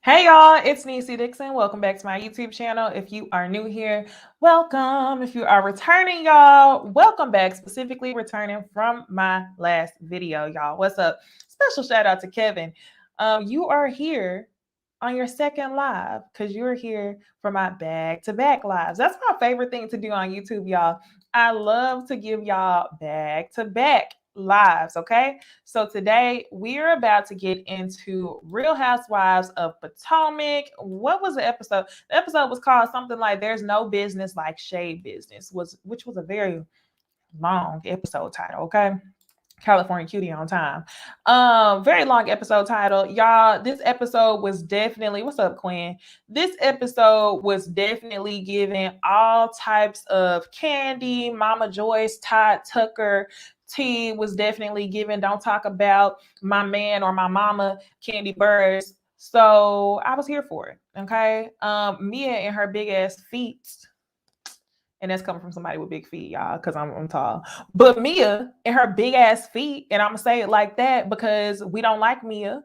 Hey y'all, it's Necey Dixon. Welcome back to my YouTube channel. If you are new here, welcome. If you are returning, y'all, welcome back. Specifically returning from my last video, y'all. What's up? Special shout out to Kevin. You are here on your second live because you're here for my back-to-back lives. That's my favorite thing to do on YouTube, y'all. I love to give y'all back-to-back lives, okay? So today we are about to get into Real Housewives of Potomac. What was the episode? The episode was called something like "There's No Business Like Shade Business," which was a very long episode title, okay? California Cutie on time. Very long episode title. Y'all, this episode was definitely, what's up, Quinn? This episode was definitely giving all types of candy. Mama Joyce, Todd Tucker, T was definitely giving don't talk about my man or my mama candy birds. So I was here for it. Okay. Mia and her big ass feet, and that's coming from somebody with big feet, y'all, because I'm tall. But Mia and her big ass feet, and I'm gonna say it like that because we don't like Mia.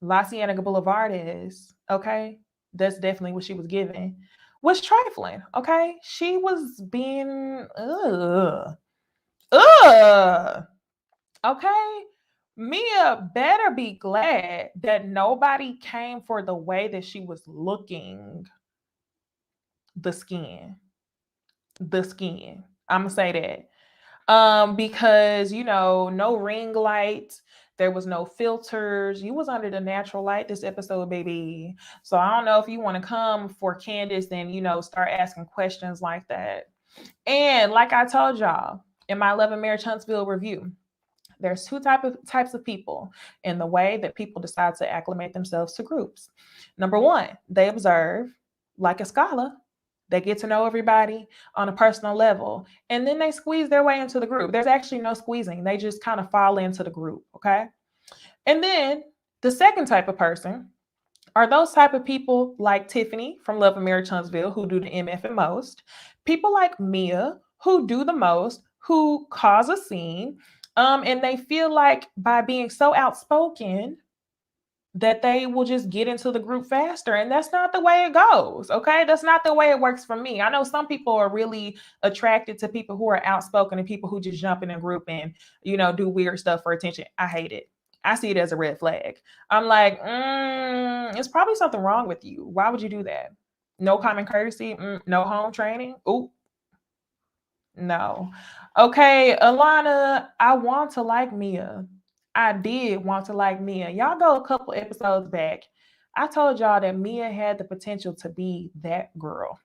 La Cienega Boulevard is, okay? That's definitely what she was giving. Was trifling, okay? She was being ugh. Okay. Mia better be glad that nobody came for the way that she was looking. The skin. The skin. I'm gonna say that. Because no ring light, there was no filters. You was under the natural light this episode, baby. So I don't know if you want to come for Candace and start asking questions like that. And like I told y'all in my Love and Marriage Huntsville review, there's two types of people in the way that people decide to acclimate themselves to groups. Number one, they observe like a scholar. They get to know everybody on a personal level, and then they squeeze their way into the group. There's actually no squeezing. They just kind of fall into the group, okay? And then the second type of person are those type of people like Tiffany from Love and Marriage Huntsville, who do the MF and most. People like Mia, who do the most, who cause a scene, and they feel like by being so outspoken that they will just get into the group faster. And that's not the way it goes. Okay. That's not the way it works for me. I know some people are really attracted to people who are outspoken and people who just jump in a group and, do weird stuff for attention. I hate it. I see it as a red flag. I'm like, it's probably something wrong with you. Why would you do that? No common courtesy, no home training. Ooh, no. Okay, Alana, I want to like Mia. I did want to like Mia. Y'all go a couple episodes back. I told y'all that Mia had the potential to be that girl.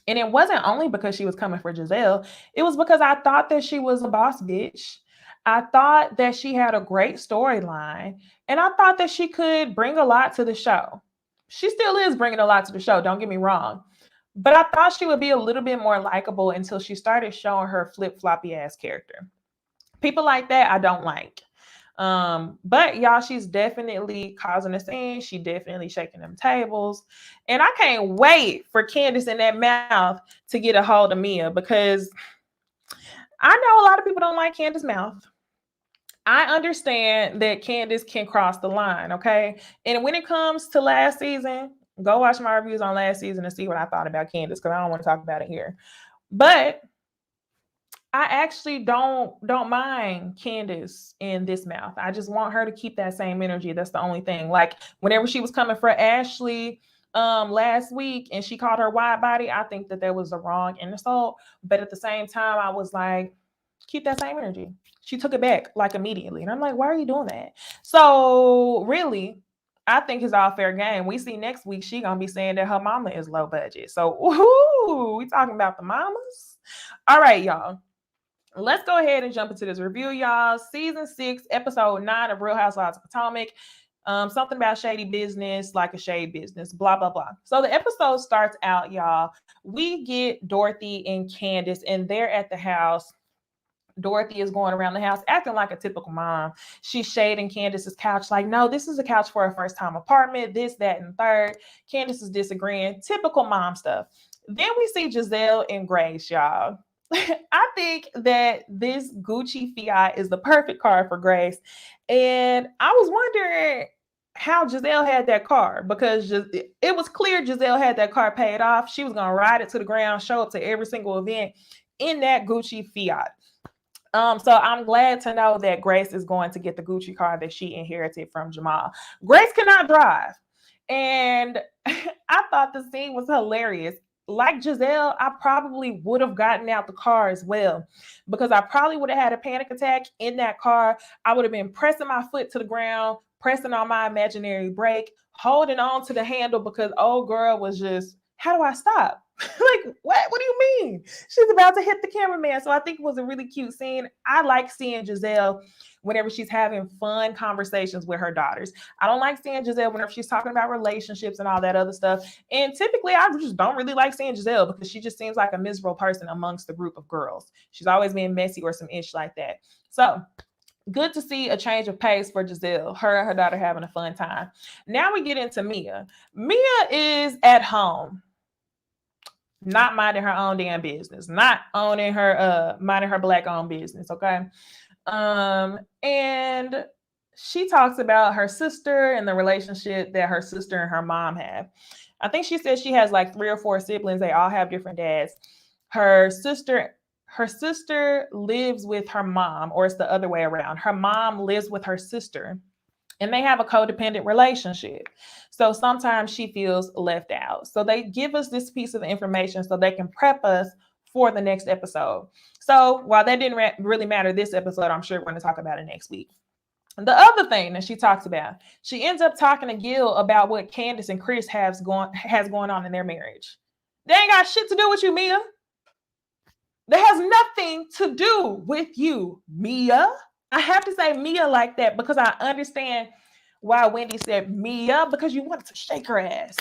And it wasn't only because she was coming for Giselle, it was because I thought that she was a boss bitch. I thought that she had a great storyline, and I thought that she could bring a lot to the show. She still is bringing a lot to the show, don't get me wrong. But I thought she would be a little bit more likable until she started showing her flip-floppy ass character. People like that I don't like. But y'all, she's definitely causing a scene. She definitely shaking them tables. And I can't wait for Candace in that mouth to get a hold of Mia, because I know a lot of people don't like Candace's mouth. I understand that Candace can cross the line, okay? And when it comes to last season, go watch my reviews on last season and see what I thought about Candace, because I don't want to talk about it here. But I actually don't mind Candace in this mouth. I just want her to keep that same energy. That's the only thing. Like whenever she was coming for Ashley last week and she called her wide body, I think that was the wrong insult. But at the same time, I was like, keep that same energy. She took it back like immediately. And I'm like, why are you doing that? So really, I think it's all fair game. We see next week she gonna be saying that her mama is low budget. So we talking about the mamas. All right, y'all. Let's go ahead and jump into this review, y'all. Season 6, episode 9 of Real Housewives of Potomac. Something about shady business, like a shade business, blah, blah, blah. So the episode starts out, y'all. We get Dorothy and Candace, and they're at the house. Dorothy is going around the house acting like a typical mom. She's shading Candace's couch, like, no, this is a couch for a first-time apartment, this, that, and third. Candace is disagreeing. Typical mom stuff. Then we see Giselle and Grace, y'all. I think that this Gucci Fiat is the perfect car for Grace. And I was wondering, how Giselle had that car, because it was clear Giselle had that car paid off. She was going to ride it to the ground, show up to every single event in that Gucci Fiat. So I'm glad to know that Grace is going to get the Gucci car that she inherited from Jamal. Grace cannot drive. And I thought the scene was hilarious. Like Giselle, I probably would have gotten out the car as well, because I probably would have had a panic attack in that car. I would have been pressing my foot to the ground, pressing on my imaginary brake, holding on to the handle, because old girl was just, how do I stop? Like, what do you mean? She's about to hit the cameraman. So I think it was a really cute scene. I like seeing Giselle whenever she's having fun conversations with her daughters. I don't like seeing Giselle whenever she's talking about relationships and all that other stuff. And typically, I just don't really like seeing Giselle, because she just seems like a miserable person amongst the group of girls. She's always being messy or some ish like that. So good to see a change of pace for Giselle. Her and her daughter having a fun time. Now we get into Mia. Mia is at home, not minding her own damn business, not owning her minding her black owned business, okay? And she talks about her sister and the relationship that her sister and her mom have. I think she says she has like 3 or 4 siblings. They all have different dads. Her sister lives with her mom, or it's the other way around. Her mom lives with her sister, and they have a codependent relationship. So sometimes she feels left out. So they give us this piece of information so they can prep us for the next episode. So while that didn't really matter this episode, I'm sure we're going to talk about it next week. The other thing that she talks about, she ends up talking to Gil about what Candace and Chris has going on in their marriage. They ain't got shit to do with you, Mia. That has nothing to do with you, Mia. I have to say Mia like that because I understand why Wendy said Mia, because you wanted to shake her ass.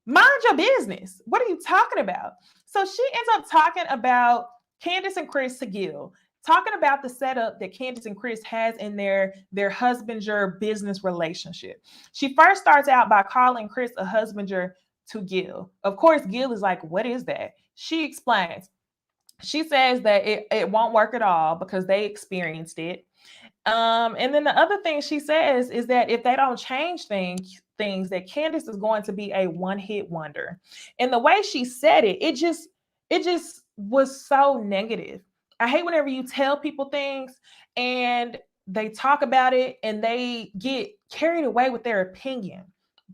Mind your business. What are you talking about? So she ends up talking about Candace and Chris to Gil, talking about the setup that Candace and Chris has in their husbander business relationship. She first starts out by calling Chris a husbander to Gil. Of course, Gil is like, what is that? She explains. She says that it won't work at all because they experienced it. And then the other thing she says is that if they don't change things, that Candace is going to be a one-hit wonder. And the way she said it, it just was so negative. I hate whenever you tell people things and they talk about it and they get carried away with their opinion.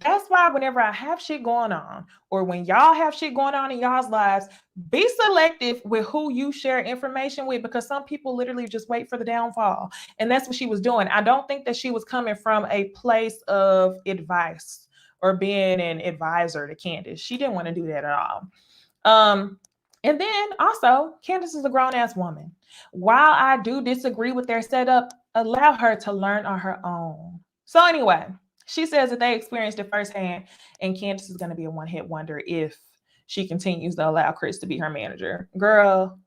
That's why whenever I have shit going on, or when y'all have shit going on in y'all's lives, be selective with who you share information with, because some people literally just wait for the downfall. And that's what she was doing. I don't think that she was coming from a place of advice or being an advisor to Candace. She didn't want to do that at all. And then also, Candace is a grown-ass woman. While I do disagree with their setup, allow her to learn on her own. So anyway, she says that they experienced it firsthand, and Candace is going to be a one-hit wonder if she continues to allow Chris to be her manager. Girl,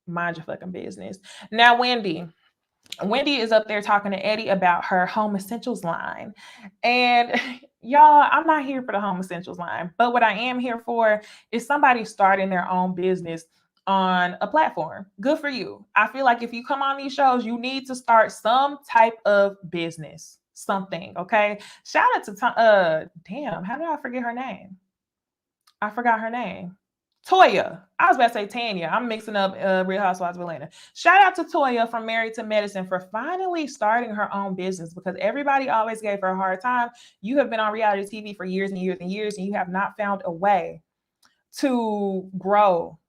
mind your fucking business. Now, Wendy is up there talking to Eddie about her home essentials line. And y'all, I'm not here for the home essentials line, but what I am here for is somebody starting their own business on a platform. Good for you. I feel like if you come on these shows, you need to start some type of business. Something, okay? Shout out to damn, how did I forget her name? I forgot her name. Toya. I was about to say Tanya. I'm mixing up Real Housewives of Atlanta. Shout out to Toya from Married to Medicine for finally starting her own business, because everybody always gave her a hard time. You have been on reality TV for years and years and years, and you have not found a way to grow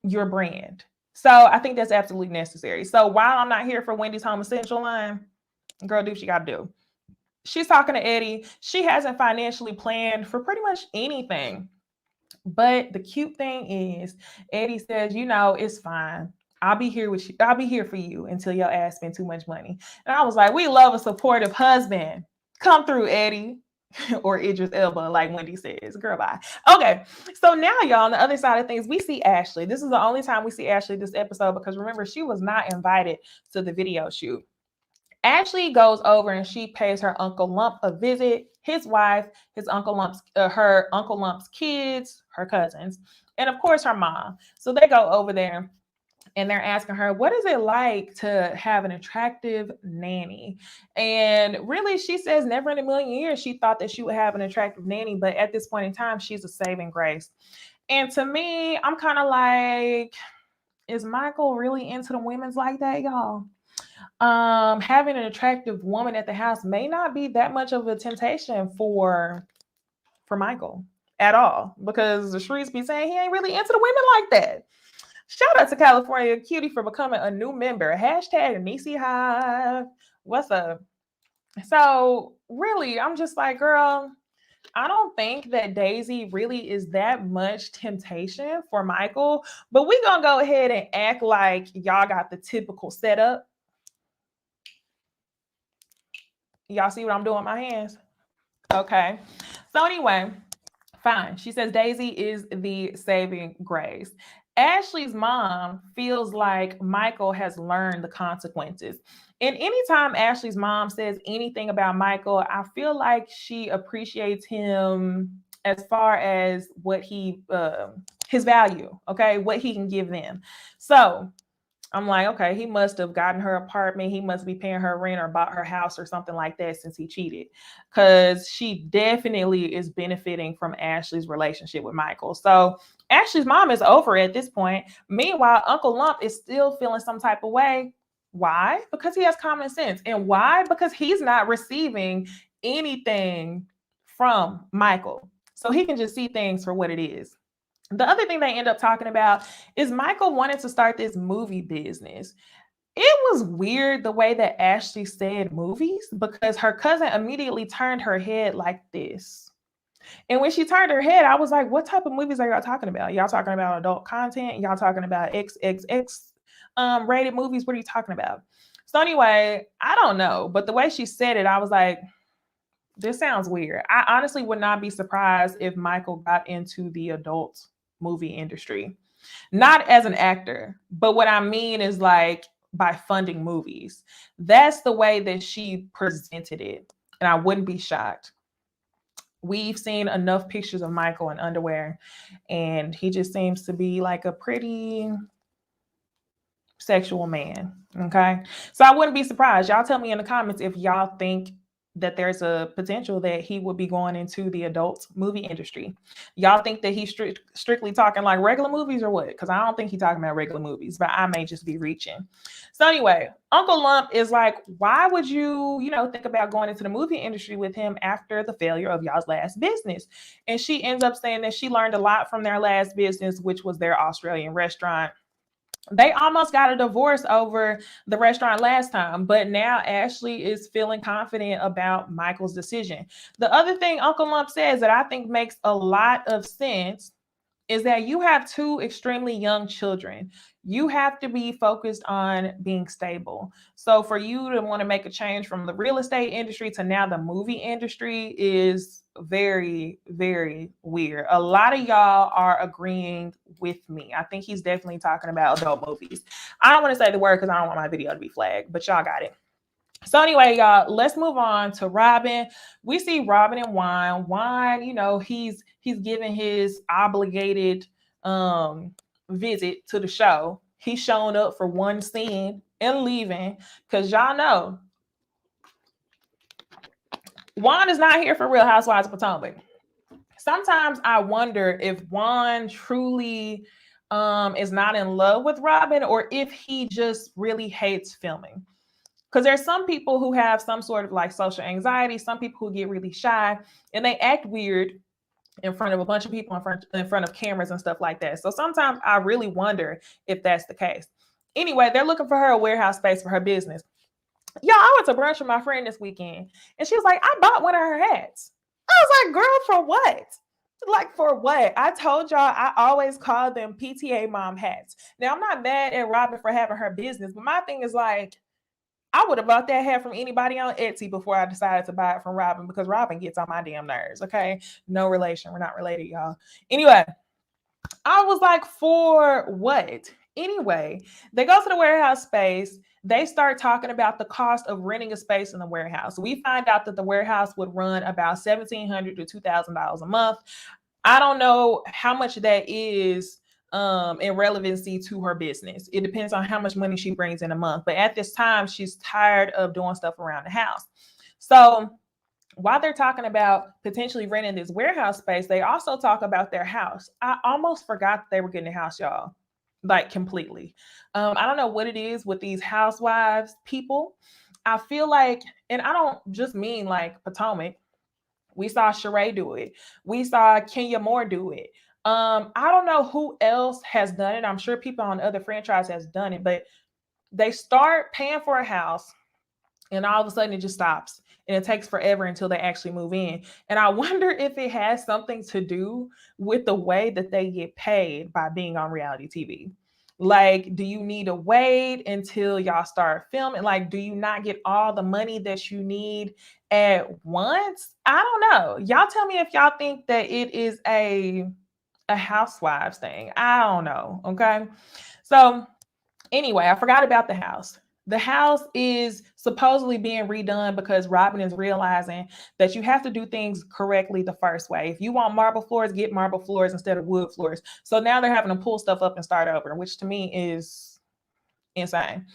your brand. So I think that's absolutely necessary. So while I'm not here for Wendy's home essential line, girl, do what you got to do. She's talking to Eddie. She hasn't financially planned for pretty much anything. But the cute thing is, Eddie says, it's fine. I'll be here with you. I'll be here for you until your ass spend too much money. And I was like, we love a supportive husband. Come through, Eddie. Or Idris Elba, like Wendy says. Girl, bye. Okay, so now, y'all, on the other side of things, we see Ashley. This is the only time we see Ashley this episode, because remember, she was not invited to the video shoot. Ashley goes over and she pays her Uncle Lump a visit, his wife, his Uncle Lump's, her Uncle Lump's kids, her cousins, and of course her mom. So they go over there and they're asking her, what is it like to have an attractive nanny? And really, she says never in a million years she thought that she would have an attractive nanny, but at this point in time, she's a saving grace. And to me, I'm kind of like, is Michael really into the women's like that, y'all? Having an attractive woman at the house may not be that much of a temptation for Michael at all, because the streets be saying he ain't really into the women like that. Shout out to California Cutie for becoming a new member. Hashtag Necey Hive. What's up? So really, I'm just like, girl, I don't think that Daisy really is that much temptation for Michael, but we gonna go ahead and act like y'all got the typical setup. Y'all see what I'm doing with my hands? Okay. So anyway, fine. She says Daisy is the saving grace. Ashley's mom feels like Michael has learned the consequences. And anytime Ashley's mom says anything about Michael, I feel like she appreciates him as far as what his value, okay, what he can give them. So I'm like, okay, he must have gotten her apartment. He must be paying her rent or bought her house or something like that since he cheated. Because she definitely is benefiting from Ashley's relationship with Michael. So Ashley's mom is over at this point. Meanwhile, Uncle Lump is still feeling some type of way. Why? Because he has common sense. And why? Because he's not receiving anything from Michael. So he can just see things for what it is. The other thing they end up talking about is Michael wanted to start this movie business. It was weird the way that Ashley said movies, because her cousin immediately turned her head like this. And when she turned her head, I was like, what type of movies are y'all talking about? Y'all talking about adult content? Y'all talking about XXX rated movies? What are you talking about? So anyway, I don't know. But the way she said it, I was like, this sounds weird. I honestly would not be surprised if Michael got into the adult movie industry. Not as an actor, but what I mean is like by funding movies. That's the way that she presented it. And I wouldn't be shocked. We've seen enough pictures of Michael in underwear, and he just seems to be like a pretty sexual man. Okay. So I wouldn't be surprised. Y'all tell me in the comments if y'all think that there's a potential that he would be going into the adult movie industry. Y'all think that he's strictly talking like regular movies or what? Because I don't think he's talking about regular movies, but I may just be reaching. So anyway, Uncle Lump is like, why would you, think about going into the movie industry with him after the failure of y'all's last business? And she ends up saying that she learned a lot from their last business, which was their Australian restaurant. They almost got a divorce over the restaurant last time, but now Ashley is feeling confident about Michael's decision. The other thing Uncle Lump says that I think makes a lot of sense is that you have two extremely young children. You have to be focused on being stable. So for you to want to make a change from the real estate industry to now the movie industry is very, very weird. A lot of y'all are agreeing with me. I think he's definitely talking about adult movies. I don't want to say the word because I don't want my video to be flagged, but y'all got it. So anyway, y'all, let's move on to Robin. We see Robin and Juan. Juan, he's giving his obligated visit to the show. He's showing up for one scene and leaving because y'all know Juan is not here for Real Housewives of Potomac. Sometimes I wonder if Juan truly is not in love with Robin or if he just really hates filming. Because there's some people who have some sort of like social anxiety, some people who get really shy and they act weird in front of a bunch of people, in front of cameras and stuff like that. So sometimes I really wonder if that's the case. Anyway, they're looking for her a warehouse space for her business. Yeah, I went to brunch with my friend this weekend and she was like, I bought one of her hats. I was like, girl, for what? Like, for what? I told y'all I always call them PTA mom hats. Now, I'm not mad at Robin for having her business, but my thing is like, I would have bought that hat from anybody on Etsy before I decided to buy it from Robin because Robin gets on my damn nerves. Okay. No relation. We're not related, y'all. Anyway, I was like, for what? Anyway, they go to the warehouse space. They start talking about the cost of renting a space in the warehouse. We find out that the warehouse would run about $1,700 to $2,000 a month. I don't know how much that is and relevancy to her business. It depends on how much money she brings in a month. But at this time, she's tired of doing stuff around the house. So while they're talking about potentially renting this warehouse space, they also talk about their house. I almost forgot they were getting a house, y'all, like completely. I don't know what it is with these housewives people. I feel like, and I don't just mean like Potomac. We saw Sheree do it. We saw Kenya Moore do it. I don't know who else has done it. I'm sure people on other franchises has done it, but they start paying for a house and all of a sudden it just stops and it takes forever until they actually move in. And I wonder if it has something to do with the way that they get paid by being on reality TV. Like, do you need to wait until y'all start filming? Like, do you not get all the money that you need at once? I don't know. Y'all tell me if y'all think that it is a housewives thing. I don't know. Okay. So anyway, I forgot about the house. The house is supposedly being redone because Robin is realizing that you have to do things correctly the first way. If you want marble floors, get marble floors instead of wood floors. So now they're having to pull stuff up and start over, which to me is insane.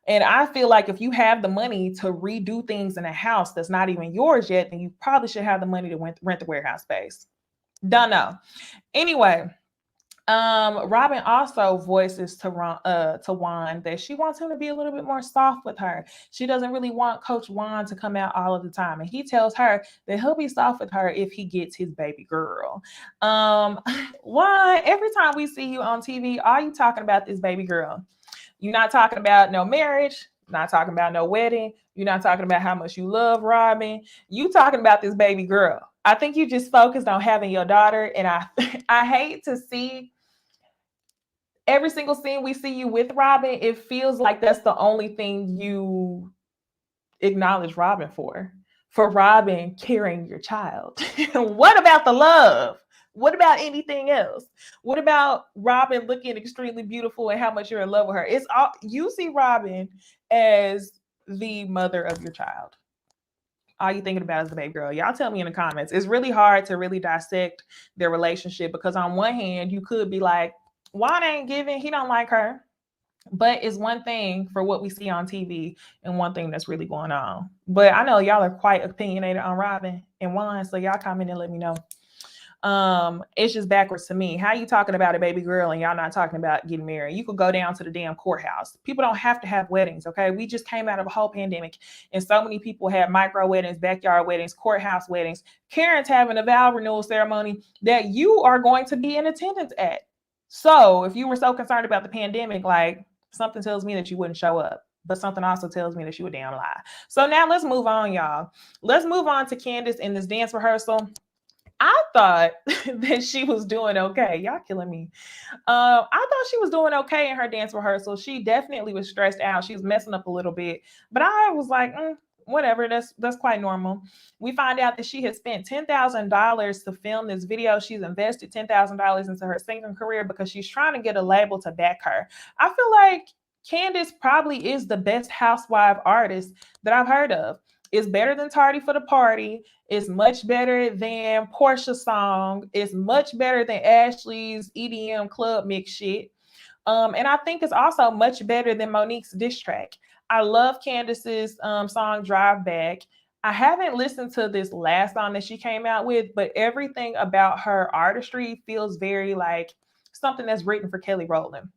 And I feel like if you have the money to redo things in a house that's not even yours yet, then you probably should have the money to rent the warehouse space. Don't know. Anyway, Robin also voices to Juan that she wants him to be a little bit more soft with her. She doesn't really want Coach Juan to come out all of the time, and he tells her that he'll be soft with her if he gets his baby girl. Juan, every time we see you on TV, all you talking about is baby girl. You're not talking about no marriage. Not talking about no wedding. You're not talking about how much you love Robin. You talking about this baby girl. I think you just focused on having your daughter, and I hate to see every single scene we see you with Robin, it feels like that's the only thing you acknowledge Robin for Robin carrying your child. What about the love? What about anything else? What about Robin looking extremely beautiful and how much you're in love with her? It's all you see Robin as the mother of your child. All you thinking about is the baby girl. Y'all tell me in the comments. It's really hard to really dissect their relationship because on one hand, you could be like, Juan ain't giving, he don't like her. But it's one thing for what we see on TV and one thing that's really going on. But I know y'all are quite opinionated on Robin and Juan, so y'all comment and let me know. It's just backwards to me. How you talking about a baby girl and y'all not talking about getting married? You could go down to the damn courthouse. People don't have to have weddings, okay? We just came out of a whole pandemic, and so many people have micro weddings, backyard weddings, courthouse weddings. Karen's having a vow renewal ceremony that you are going to be in attendance at. So if you were so concerned about the pandemic, like something tells me that you wouldn't show up. But something also tells me that you would damn lie. So now let's move on, y'all. Let's move on to Candace in this dance rehearsal. I thought that she was doing okay. Y'all killing me. I thought she was doing okay in her dance rehearsal. She definitely was stressed out. She was messing up a little bit, but I was like, whatever. That's quite normal. We find out that she had spent $10,000 to film this video. She's invested $10,000 into her singing career because she's trying to get a label to back her. I feel like Candace probably is the best housewife artist that I've heard of. It's better than Tardy for the Party. It's much better than Portia's song. It's much better than Ashley's EDM club mix shit. And I think it's also much better than Monique's diss track. I love Candace's song Drive Back. I haven't listened to this last song that she came out with, but everything about her artistry feels very like something that's written for Kelly Rowland.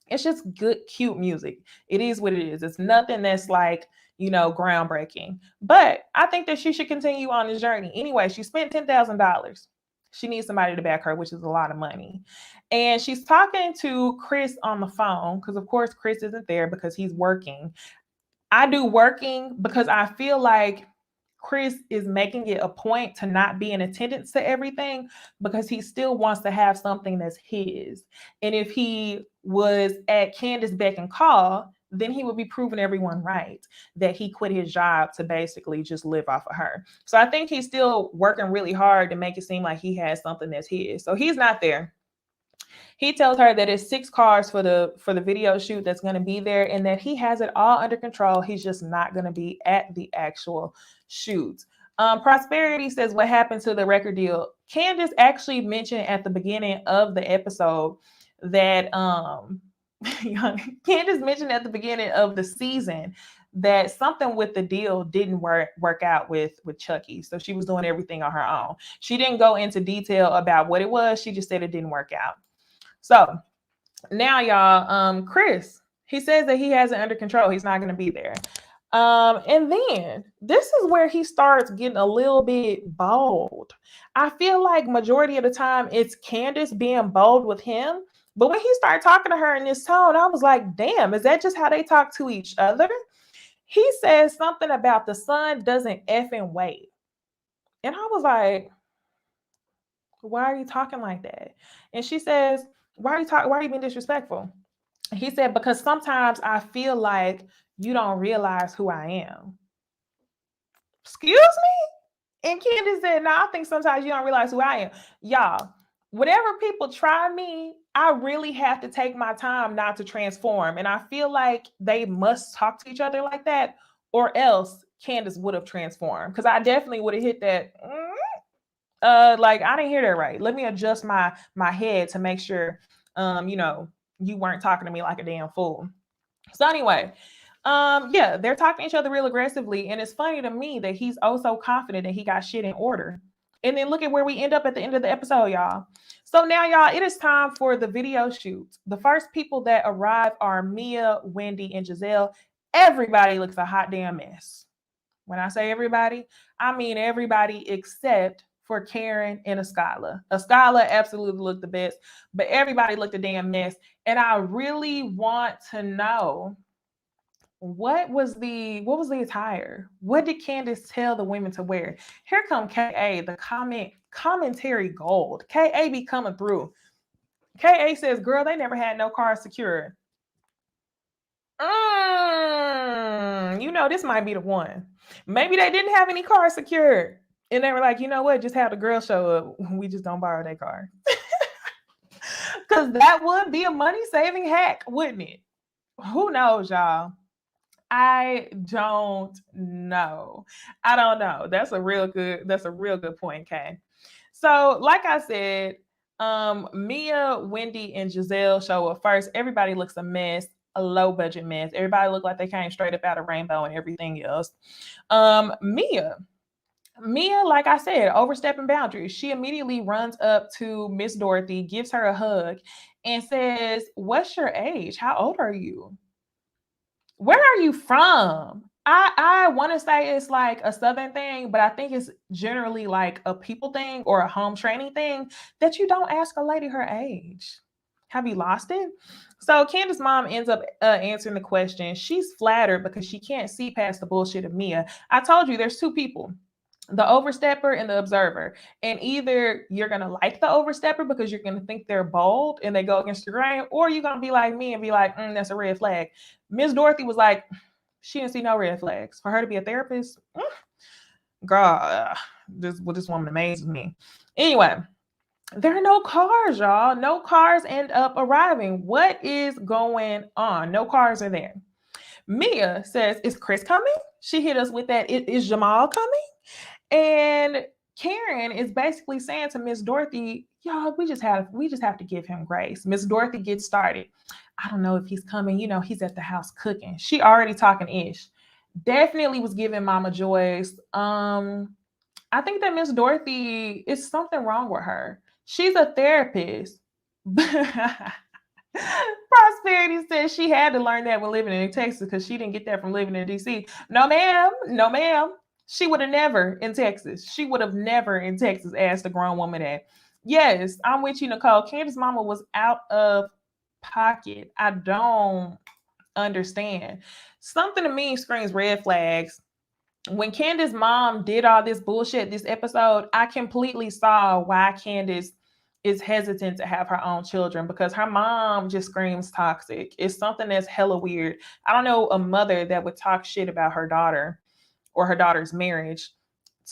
It's just good, cute music. It is what it is. It's nothing that's like, groundbreaking. But I think that she should continue on this journey. Anyway, she spent $10,000. She needs somebody to back her, which is a lot of money. And she's talking to Chris on the phone because, of course, Chris isn't there because he's working. I do working because I feel like Chris is making it a point to not be in attendance to everything because he still wants to have something that's his. And if he was at Candace beck and call, then he would be proving everyone right that he quit his job to basically just live off of her. So I think he's still working really hard to make it seem like he has something that's his. So he's not there. He tells her that it's 6 cars for the video shoot that's going to be there and that he has it all under control. He's just not going to be at the actual shoot. Prosperity says, what happened to the record deal? Candace actually mentioned at the beginning of the episode that Candace mentioned at the beginning of the season that something with the deal didn't work out with Chucky. So she was doing everything on her own. She didn't go into detail about what it was. She just said it didn't work out. So now, y'all, Chris, he says that he has it under control. He's not going to be there. And then this is where he starts getting a little bit bold. I feel like majority of the time it's Candace being bold with him. But when he started talking to her in this tone, I was like, damn, is that just how they talk to each other? He says something about the sun doesn't effing wait. And I was like, why are you talking like that? And she says, why are you being disrespectful? He said, because sometimes I feel like you don't realize who I am. Excuse me? And Candace said, no, I think sometimes you don't realize who I am. Y'all, whenever people try me, I really have to take my time not to transform. And I feel like they must talk to each other like that, or else Candace would have transformed. Because I definitely would have hit that. Like I didn't hear that right. Let me adjust my head to make sure you weren't talking to me like a damn fool. So anyway, yeah, they're talking to each other real aggressively, and it's funny to me that he's oh so confident that he got shit in order. And then look at where we end up at the end of the episode, y'all. So now, y'all, it is time for the video shoot. The first people that arrive are Mia, Wendy, and Giselle. Everybody looks a hot damn mess. When I say everybody, I mean everybody except for Karen and Askyla. Askyla absolutely looked the best, but everybody looked a damn mess. And I really want to know what was the attire? What did Candace tell the women to wear? Here come KA, the commentary gold. KA be coming through. KA says, girl, they never had no car secured. This might be the one. Maybe they didn't have any cars secured. And they were like, you know what? Just have the girl show up. We just don't borrow their car. Because that would be a money-saving hack, wouldn't it? Who knows, y'all? I don't know. I don't know. That's a real good point, Kay. So, like I said, Mia, Wendy, and Giselle show up first. Everybody looks a mess, a low budget mess. Everybody looked like they came straight up out of Rainbow and everything else. Mia, like I said, overstepping boundaries. She immediately runs up to Miss Dorothy, gives her a hug, and says, what's your age? How old are you? Where are you from? I want to say it's like a Southern thing, but I think it's generally like a people thing or a home training thing that you don't ask a lady her age. Have you lost it? So Candace's mom ends up answering the question. She's flattered because she can't see past the bullshit of Mia. I told you there's two people, the overstepper and the observer. And either you're going to like the overstepper because you're going to think they're bold and they go against the grain, or you're going to be like me and be like, that's a red flag. Miss Dorothy was like, she didn't see no red flags. For her to be a therapist, girl, this woman amazes me. Anyway, there are no cars, y'all. No cars end up arriving. What is going on? No cars are there. Mia says, is Chris coming? She hit us with that. Is Jamal coming? And Karen is basically saying to Miss Dorothy, y'all, we just have to give him grace. Miss Dorothy gets started. I don't know if he's coming. He's at the house cooking. She already talking ish. Definitely was giving Mama Joyce. I think that Miss Dorothy is something wrong with her. She's a therapist. Prosperity says she had to learn that when living in Texas because she didn't get that from living in DC. No, ma'am. No, ma'am. She would have never in Texas. She would have never in Texas asked a grown woman that. Yes, I'm with you, Nicole. Candace's mama was out of pocket. I don't understand. Something to me screams red flags. When Candace's mom did all this bullshit this episode, I completely saw why Candace is hesitant to have her own children, because her mom just screams toxic. It's something that's hella weird. I don't know a mother that would talk shit about her daughter or her daughter's marriage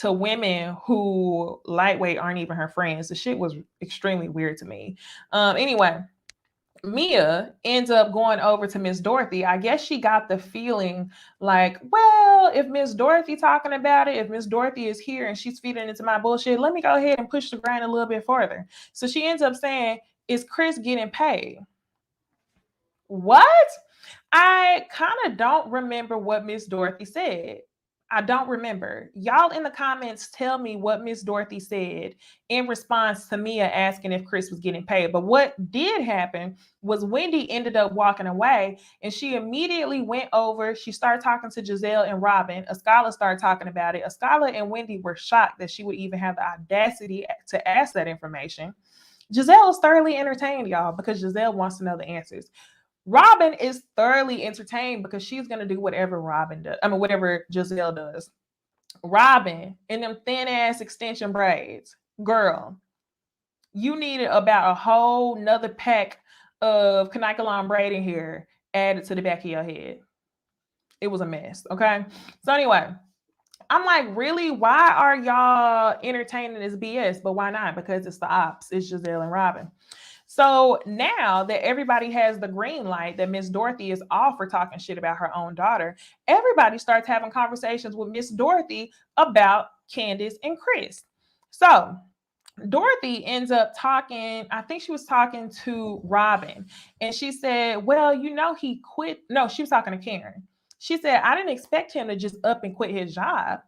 to women who lightweight aren't even her friends. The shit was extremely weird to me. Anyway, Mia ends up going over to Miss Dorothy. I guess she got the feeling like, well, if Miss Dorothy talking about it, if Miss Dorothy is here and she's feeding into my bullshit, let me go ahead and push the grain a little bit further. So she ends up saying, Is Chris getting paid? What? I kind of don't remember what Miss Dorothy said. I don't remember. Y'all in the comments tell me what Miss Dorothy said in response to Mia asking if Chris was getting paid. But what did happen was Wendy ended up walking away and she immediately went over. She started talking to Giselle and Robin. Ascala started talking about it. Ascala and Wendy were shocked that she would even have the audacity to ask that information. Giselle is thoroughly entertained, y'all, because Giselle wants to know the answers. Robin is thoroughly entertained because she's gonna do whatever Robin does. I mean, whatever Giselle does. Robin in them thin ass extension braids, girl, you needed about a whole nother pack of canicolon braiding hair added to the back of your head. It was a mess. Okay. So anyway, I'm like, really? Why are y'all entertaining this BS? But why not? Because it's the ops. It's Giselle and Robin. So now that everybody has the green light that Miss Dorothy is off for talking shit about her own daughter, everybody starts having conversations with Miss Dorothy about Candace and Chris. So Dorothy ends up talking, I think she was talking to Robin, and she said, well, he quit. No, she was talking to Karen. She said, I didn't expect him to just up and quit his job.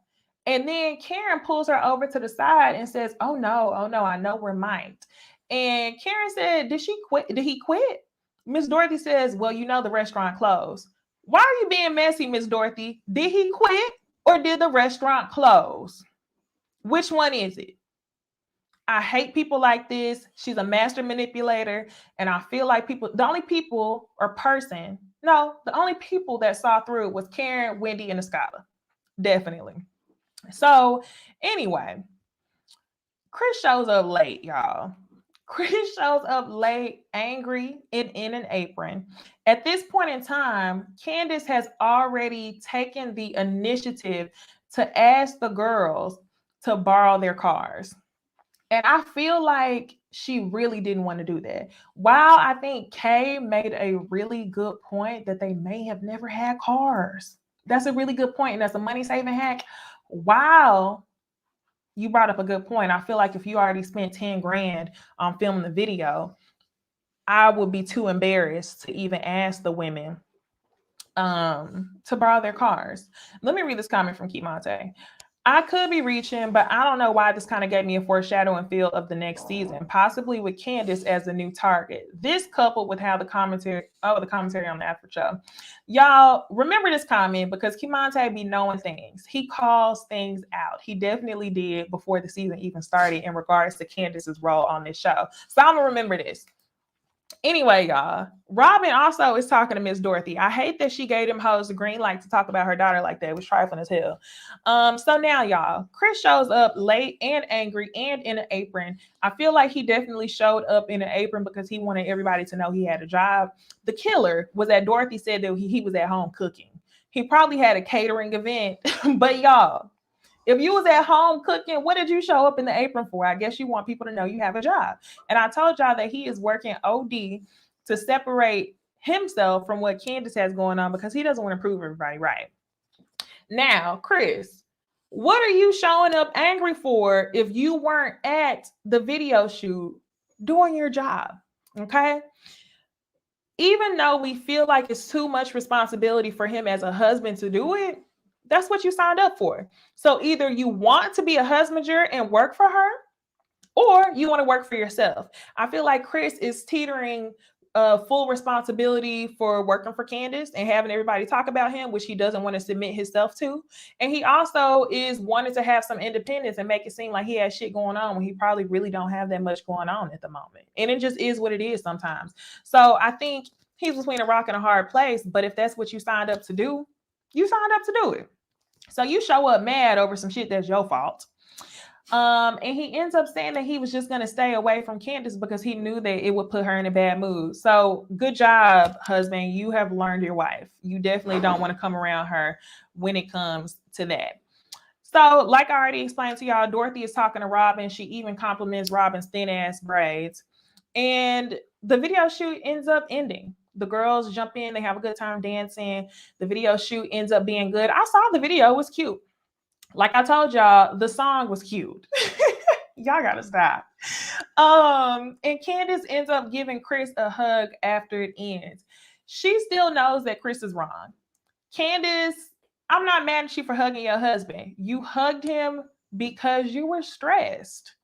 And then Karen pulls her over to the side and says, oh no, I know we're mic'd. And Karen said, did she quit? Did he quit? Miss Dorothy says, well, the restaurant closed. Why are you being messy, Miss Dorothy? Did he quit or did the restaurant close? Which one is it? I hate people like this. She's a master manipulator. And I feel like the only people that saw through was Karen, Wendy, and Escala. Definitely. So anyway, Chris shows up late, y'all. Chris shows up late, angry, and in an apron. At this point in time, Candace has already taken the initiative to ask the girls to borrow their cars. And I feel like she really didn't want to do that. While I think Kay made a really good point that they may have never had cars. That's a really good point, and that's a money-saving hack. Wow. You brought up a good point. I feel like if you already spent 10 grand on filming the video, I would be too embarrassed to even ask the women to borrow their cars. Let me read this comment from Kimante. I could be reaching, but I don't know why this kind of gave me a foreshadowing feel of the next season, possibly with Candace as the new target. This coupled with how the commentary on the after show. Y'all remember this comment because Kimante be knowing things. He calls things out. He definitely did before the season even started in regards to Candace's role on this show. So I'm gonna remember this. Anyway, y'all, Robin also is talking to Miss Dorothy. I hate that she gave them hoes the green light to talk about her daughter like that. It was trifling as hell. So now, y'all, Chris shows up late and angry and in an apron. I feel like he definitely showed up in an apron because he wanted everybody to know he had a job. The killer was that Dorothy said that he was at home cooking. He probably had a catering event, but y'all, if you was at home cooking, what did you show up in the apron for? I guess you want people to know you have a job. And I told y'all that he is working OD to separate himself from what Candace has going on because he doesn't want to prove everybody right. Now, Chris, what are you showing up angry for if you weren't at the video shoot doing your job? Okay. Even though we feel like it's too much responsibility for him as a husband to do it, that's what you signed up for. So either you want to be a husbander and work for her, or you want to work for yourself. I feel like Chris is teetering full responsibility for working for Candace and having everybody talk about him, which he doesn't want to submit himself to. And he also is wanting to have some independence and make it seem like he has shit going on when he probably really don't have that much going on at the moment. And it just is what it is sometimes. So I think he's between a rock and a hard place. But if that's what you signed up to do, you signed up to do it. So you show up mad over some shit that's your fault. And he ends up saying that he was just going to stay away from Candace because he knew that it would put her in a bad mood. So good job, husband. You have learned your wife. You definitely don't want to come around her when it comes to that. So like I already explained to y'all, Dorothy is talking to Robin. She even compliments Robin's thin ass braids. And the video shoot ends up ending. The girls jump in. They have a good time dancing. The video shoot ends up being good. I saw the video. It was cute. Like I told y'all, the song was cute. Y'all gotta stop. And Candace ends up giving Chris a hug after it ends. She still knows that Chris is wrong. Candace, I'm not mad at you for hugging your husband. You hugged him because you were stressed.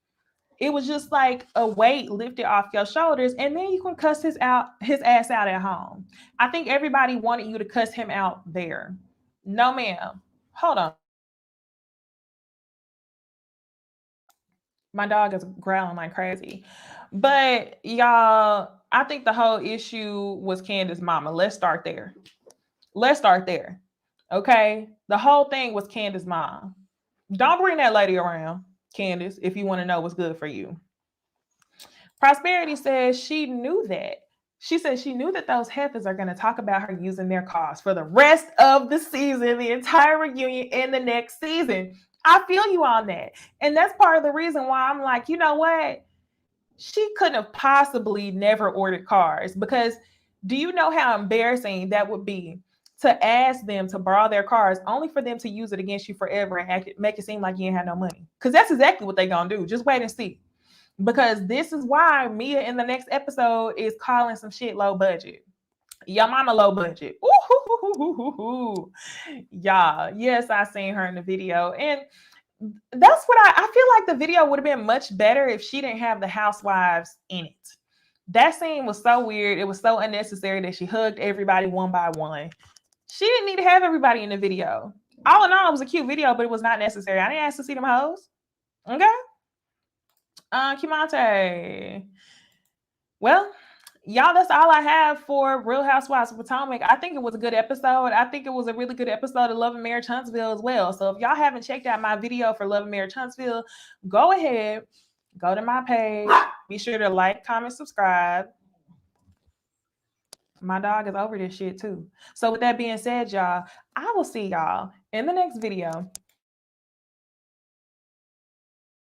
It was just like a weight lifted off your shoulders, and then you can cuss his ass out at home. I think everybody wanted you to cuss him out there. No, ma'am. Hold on. My dog is growling like crazy. But y'all, I think the whole issue was Candace's mama. Let's start there. Let's start there. Okay. The whole thing was Candace's mom. Don't bring that lady around, Candace, if you want to know what's good for you. Prosperity says she knew that. She said she knew that those heifers are going to talk about her using their cars for the rest of the season, the entire reunion, and the next season. I feel you on that. And that's part of the reason why I'm like, you know what? She couldn't have possibly never ordered cars, because do you know how embarrassing that would be to ask them to borrow their cars only for them to use it against you forever and make it seem like you ain't had no money? Because that's exactly what they're going to do. Just wait and see. Because this is why Mia in the next episode is calling some shit low budget. Your mama low budget. Ooh, y'all. Yes, I seen her in the video. And that's what I feel like the video would have been much better if she didn't have the housewives in it. That scene was so weird. It was so unnecessary that she hugged everybody one by one. She didn't need to have everybody in the video. All in all, it was a cute video, but it was not necessary. I didn't ask to see them hoes. Okay. Kimante. Well, y'all, that's all I have for Real Housewives of Potomac. I think it was a good episode. I think it was a really good episode of Love and Marriage Huntsville as well. So if y'all haven't checked out my video for Love and Marriage Huntsville, go ahead, go to my page. Be sure to like, comment, subscribe. My dog is over this shit too. So with that being said, y'all, I will see y'all in the next video.